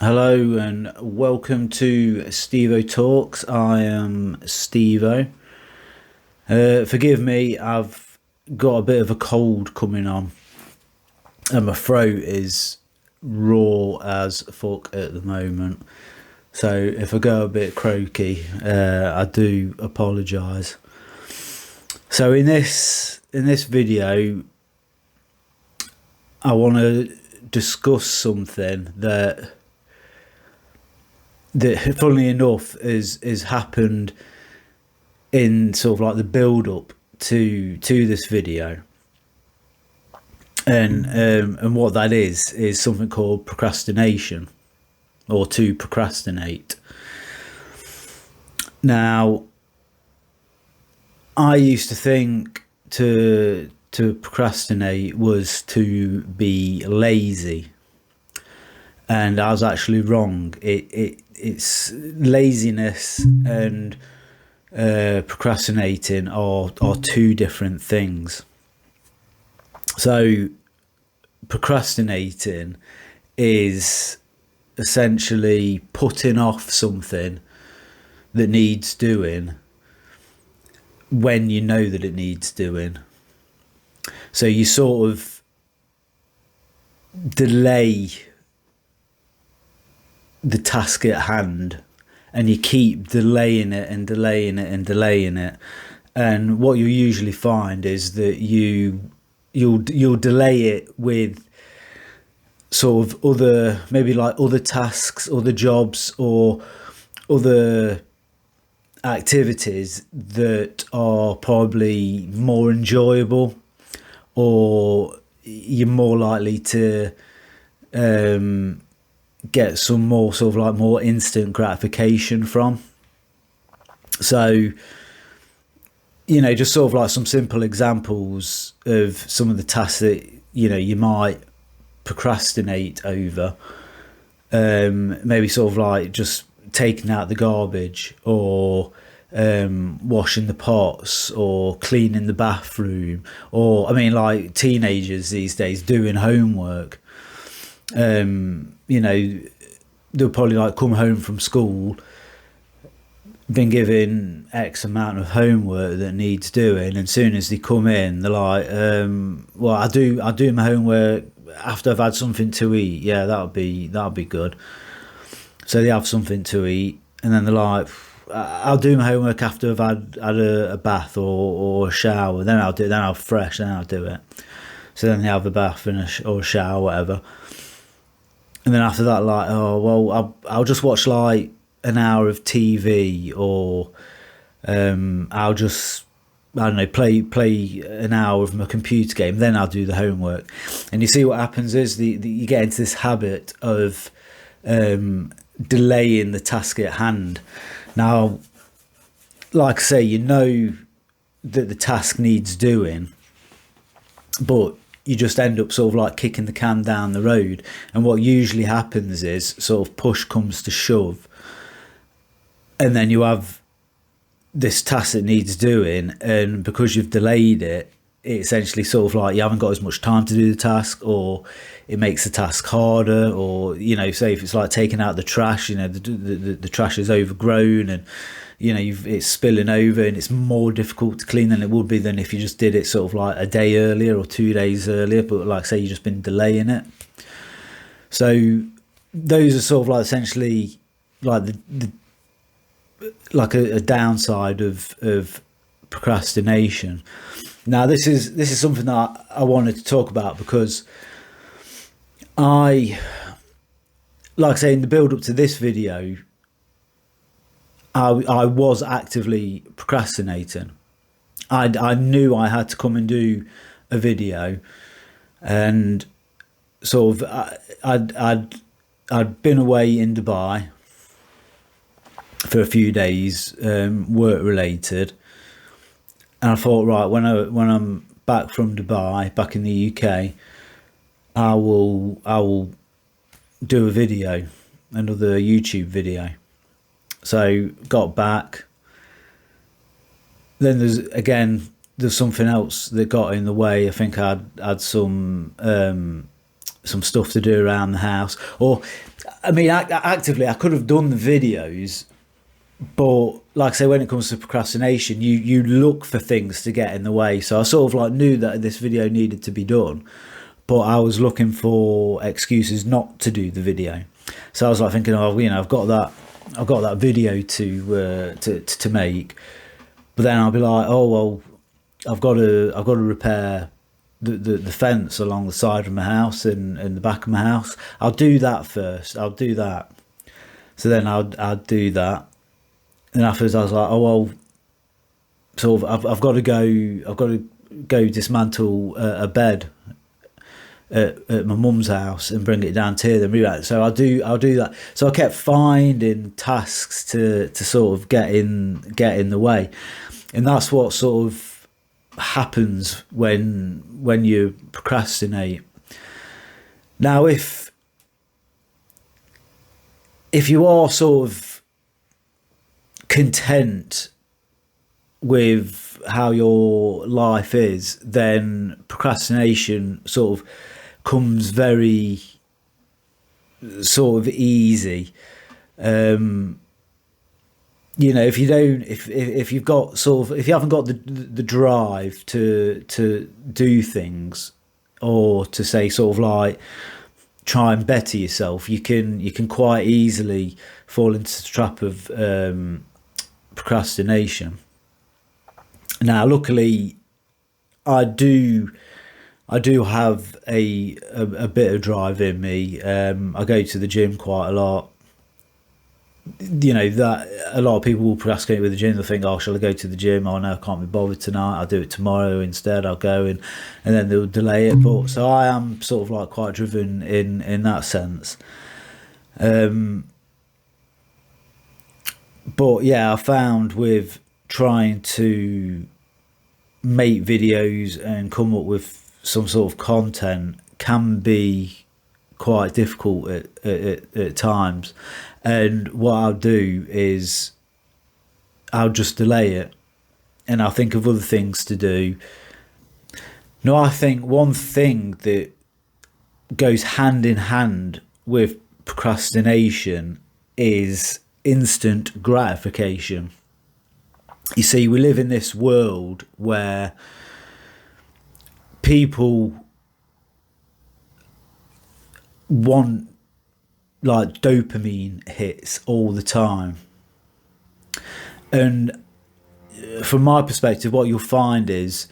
Hello and welcome to StevoTalks. I am Stevo. Forgive me, I've got a bit of a cold coming on, and my throat is raw as fuck at the moment. So if I go a bit croaky, I do apologise. So in this video, I want to discuss something that funnily enough is happened in sort of like the build up to this video, and what that is something called procrastination, or to procrastinate. Now, I used to think to procrastinate was to be lazy, and I was actually wrong. It's laziness and procrastinating are two different things. So procrastinating is essentially putting off something that needs doing when you know that it needs doing. So you sort of delay the task at hand, and you keep delaying it and delaying it and delaying it. And what you'll usually find is that you'll delay it with sort of other, maybe like other tasks, other jobs, or other activities that are probably more enjoyable, or you're more likely to get some more sort of like more instant gratification from. So, just sort of like some simple examples of some of the tasks that you might procrastinate over. Maybe sort of like just taking out the garbage, or washing the pots, or cleaning the bathroom, or like teenagers these days doing homework. They'll probably like come home from school, been given X amount of homework that needs doing, and as soon as they come in, they're like, well, I'll do my homework after I've had something to eat. Yeah, that'll be good. So they have something to eat, and then they're like, I'll do my homework after I've had a bath or a shower. Then I'll fresh. Then I'll do it. So then they have a bath and or a shower, whatever. And then after that, like, oh well, I'll just watch like an hour of TV, or I'll just, I don't know, play an hour of my computer game. Then I'll do the homework. And you see what happens is you get into this habit of delaying the task at hand. Now, like I say, you know that the task needs doing, but you just end up sort of like kicking the can down the road. And what usually happens is sort of push comes to shove, and then you have this task that needs doing, and because you've delayed it, it essentially sort of like you haven't got as much time to do the task, or it makes the task harder. Or say if it's like taking out the trash, the trash is overgrown, and it's spilling over, and it's more difficult to clean than it would be than if you just did it sort of like a day earlier or 2 days earlier. But like say, you've just been delaying it. So those are sort of like essentially like the like a downside of procrastination. Now this is something that I wanted to talk about, because like I say, in the build up to this video, I was actively procrastinating. I knew I had to come and do a video, and sort of I'd been away in Dubai for a few days, work related, and I thought, right, when I'm back from Dubai, back in the UK, I will do a video, another YouTube video. So got back, then there's something else that got in the way. I think I'd had some some stuff to do around the house. Or, I mean, actively, I could have done the videos, but like I say, when it comes to procrastination, you look for things to get in the way. So I sort of like knew that this video needed to be done, but I was looking for excuses not to do the video. So I was like thinking, oh, you know, I've got that video to make, but then I'll be like, oh well, I've got to repair the fence along the side of my house and the back of my house. I'll do that first. I'll do that. So then I'll do that. And afterwards I was like, oh well, sort of I've got to go dismantle a bed at my mum's house and bring it down to them. So I'll do that. So I kept finding tasks to sort of get in the way, and that's what sort of happens when you procrastinate. Now, if you are sort of content with how your life is, then procrastination sort of comes very sort of easy. You know, if you haven't got the drive to do things, or to say sort of like try and better yourself, you can quite easily fall into the trap of procrastination. Now, luckily, I do have a bit of drive in me. I go to the gym quite a lot. You know, that a lot of people will procrastinate with the gym. They'll think, oh, shall I go to the gym? Oh no, I can't be bothered tonight. I'll do it tomorrow instead. I'll go and then they'll delay it. But so I am sort of like quite driven in that sense. But yeah, I found with trying to make videos and come up with some sort of content can be quite difficult at times. And what I'll do is I'll just delay it and I'll think of other things to do. Now, I think one thing that goes hand in hand with procrastination is instant gratification. You see, we live in this world where people want like dopamine hits all the time. And from my perspective, what you'll find is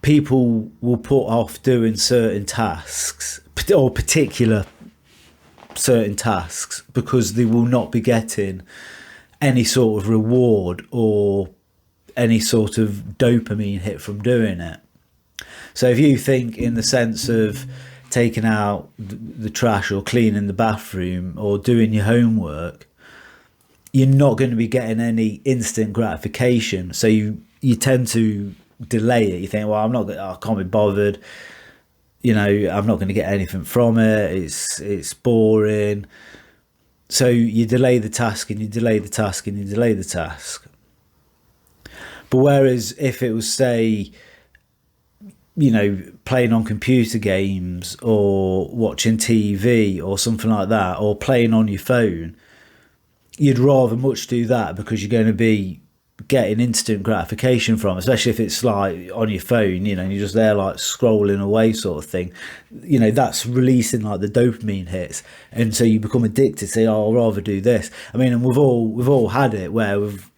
people will put off doing certain tasks, or particular certain tasks, because they will not be getting any sort of reward or any sort of dopamine hit from doing it. So if you think in the sense of taking out the trash or cleaning the bathroom or doing your homework, you're not going to be getting any instant gratification. So you tend to delay it. You think, well, I can't be bothered. You know, I'm not going to get anything from it. It's boring. So you delay the task and you delay the task and you delay the task. But whereas if it was, say, you know, playing on computer games or watching TV or something like that, or playing on your phone, you'd rather much do that because you're going to be getting instant gratification from, especially if it's like on your phone, you know, and you're just there like scrolling away sort of thing. You know, that's releasing like the dopamine hits, and so you become addicted. Say, oh, I'll rather do this. I mean, and we've all had it where we've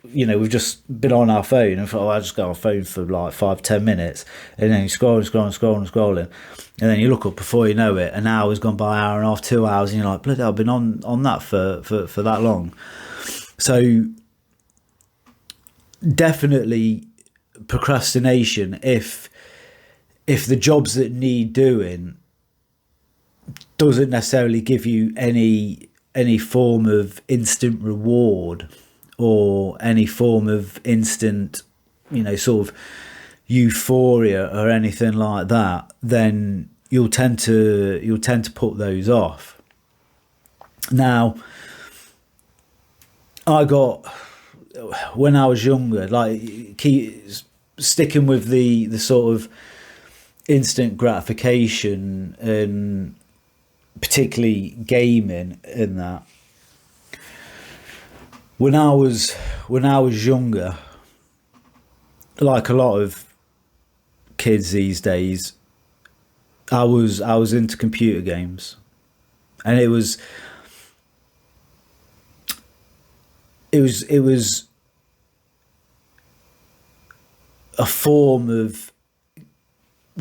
just been on our phone and thought, oh, I'll just go on our phone for like 5-10 minutes, and then you scrolling, and then you look up, before you know it, an hour's gone by, hour and a half, 2 hours, and you're like, bloody hell, I've been on that for that long. So definitely procrastination, if the jobs that need doing doesn't necessarily give you any form of instant reward or any form of instant, you know, sort of euphoria or anything like that, then you'll tend to put those off. Now, when I was younger, like sticking with the sort of instant gratification and particularly gaming and that. When I was younger, like a lot of kids these days, I was into computer games, and it was a form of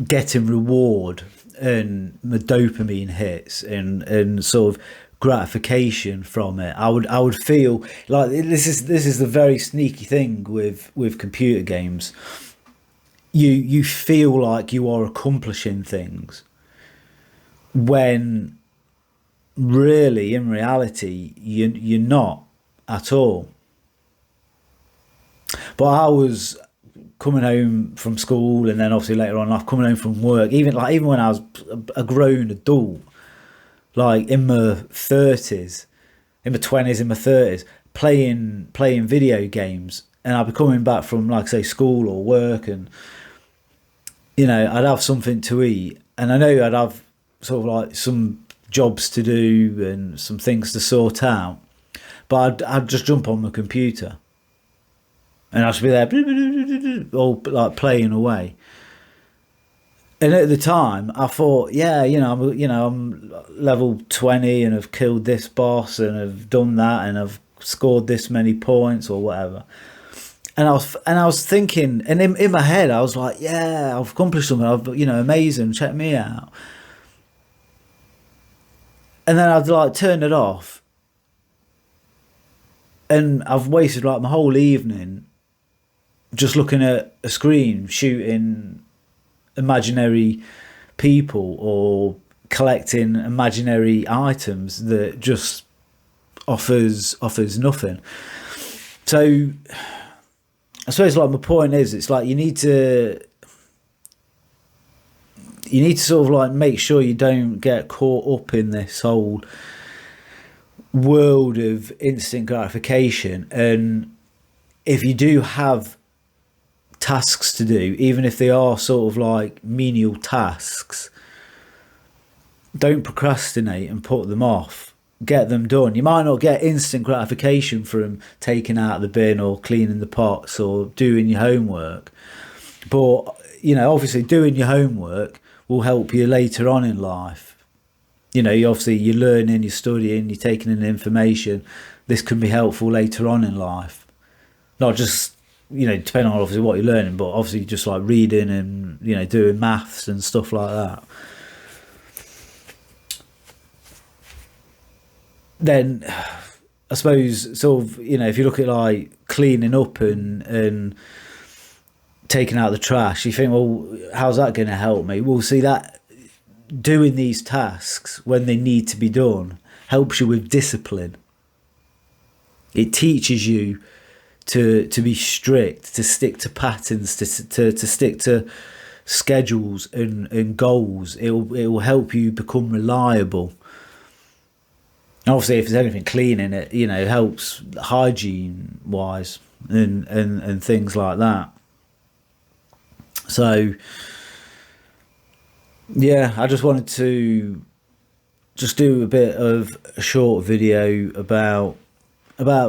getting reward and my dopamine hits and sort of gratification from it. I would feel like this is the very sneaky thing with computer games. You feel like you are accomplishing things when really in reality you're not at all. But I was coming home from school, and then obviously later on in life coming home from work, even when I was a grown adult, like in my 30s, in my 20s, in my 30s, playing video games, and I'd be coming back from, like, say, school or work, and I'd have something to eat, and I know I'd have sort of like some jobs to do and some things to sort out, but I'd just jump on my computer and I'd just be there all like playing away. And at the time I thought, I'm level 20 and I've killed this boss and I've done that and I've scored this many points or whatever. And I was thinking, and in my head I was like, yeah, I've accomplished something. Amazing, check me out. And then I'd like turn it off, and I've wasted like my whole evening just looking at a screen, shooting imaginary people or collecting imaginary items that just offers nothing. So I suppose, like, my point is, it's like you need to sort of like make sure you don't get caught up in this whole world of instant gratification. And if you do have tasks to do, even if they are sort of like menial tasks, don't procrastinate and put them off. Get them done. You might not get instant gratification from taking out the bin or cleaning the pots or doing your homework, but obviously doing your homework will help you later on in life. Obviously you're learning, you're studying, you're taking in information. This can be helpful later on in life, not just depending on obviously what you're learning, but obviously just like reading and doing maths and stuff like that. Then I suppose sort of, if you look at like cleaning up and taking out the trash, you think, well, how's that going to help me? Well, see, that doing these tasks when they need to be done helps you with discipline. It teaches you to be strict, to stick to patterns, to stick to schedules and goals. It will help you become reliable. Obviously, if there's anything cleaning, it helps hygiene wise and things like that. So yeah, I just wanted to just do a bit of a short video about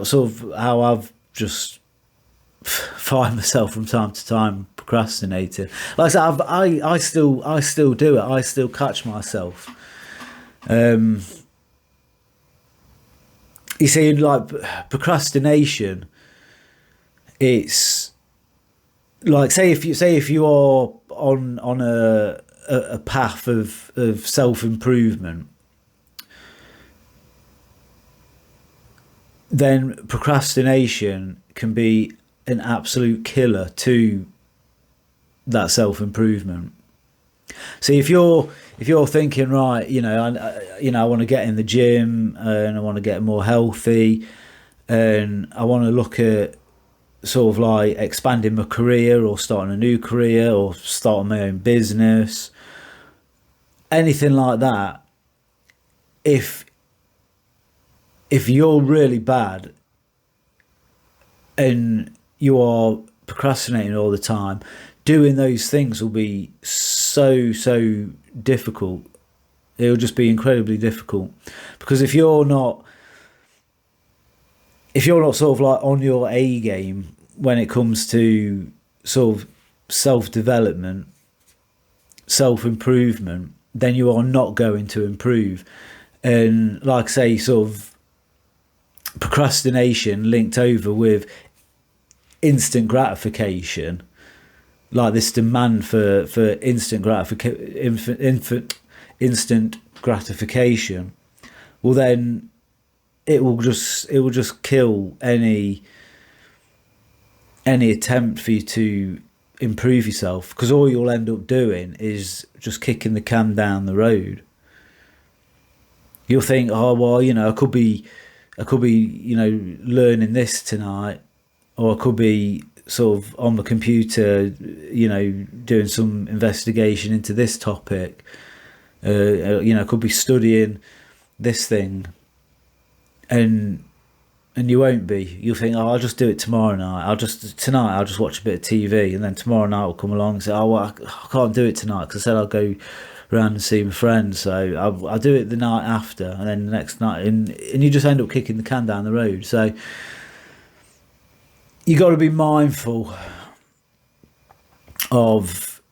sort of how I've just find myself from time to time procrastinating. Like I said, I still do it. I still catch myself. You see, like, procrastination, it's like, say if you are on a path of self-improvement, then procrastination can be an absolute killer to that self-improvement. See, if you're thinking, right, I want to get in the gym and I want to get more healthy and I want to look at sort of like expanding my career or starting a new career or starting my own business, anything like that, if you're really bad and you are procrastinating all the time, doing those things will be so difficult It'll just be incredibly difficult, because if you're not sort of like on your A game when it comes to sort of self-development, self-improvement, then you are not going to improve. And like I say, sort of procrastination linked over with instant gratification, like this demand for instant gratification, well, then it will just kill any attempt for you to improve yourself, because all you'll end up doing is just kicking the can down the road. You'll think, oh well, I could be learning this tonight, or I could be sort of on the computer, doing some investigation into this topic. I could be studying this thing, and you won't be. You'll think, oh, I'll just do it tomorrow night. Tonight I'll just watch a bit of TV, and then tomorrow night I'll come along and say, oh, well, I can't do it tonight because I said I'll go around and see my friends, so I'll do it the night after, and then the next night, and you just end up kicking the can down the road. So you got to be mindful of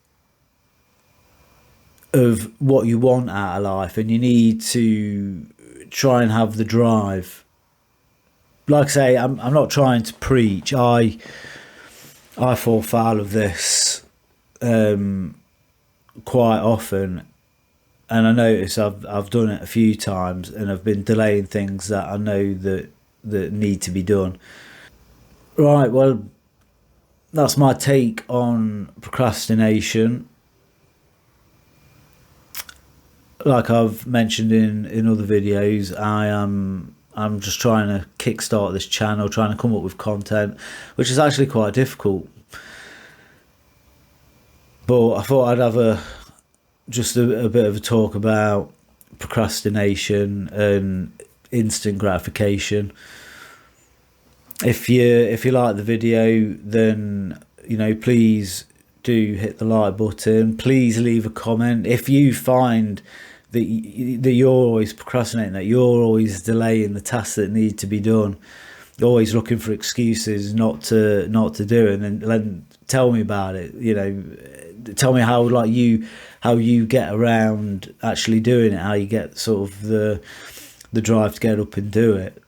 what you want out of life, and you need to try and have the drive. Like I say, I'm not trying to preach. I fall foul of this quite often, and I notice I've done it a few times, and I've been delaying things that I know that need to be done. Right, well, that's my take on procrastination. Like I've mentioned in other videos, I'm just trying to kickstart this channel, trying to come up with content, which is actually quite difficult. But I thought I'd have just a bit of a talk about procrastination and instant gratification. If you like the video, then please do hit the like button. Please leave a comment if you find that you're always procrastinating, that you're always delaying the tasks that need to be done, you're always looking for excuses not to do it, and then tell me about it. Tell me how you get around actually doing it, how you get sort of the drive to get up and do it.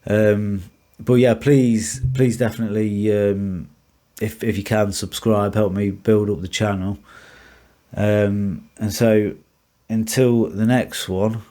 But yeah, please definitely, if you can, subscribe, help me build up the channel. And so until the next one,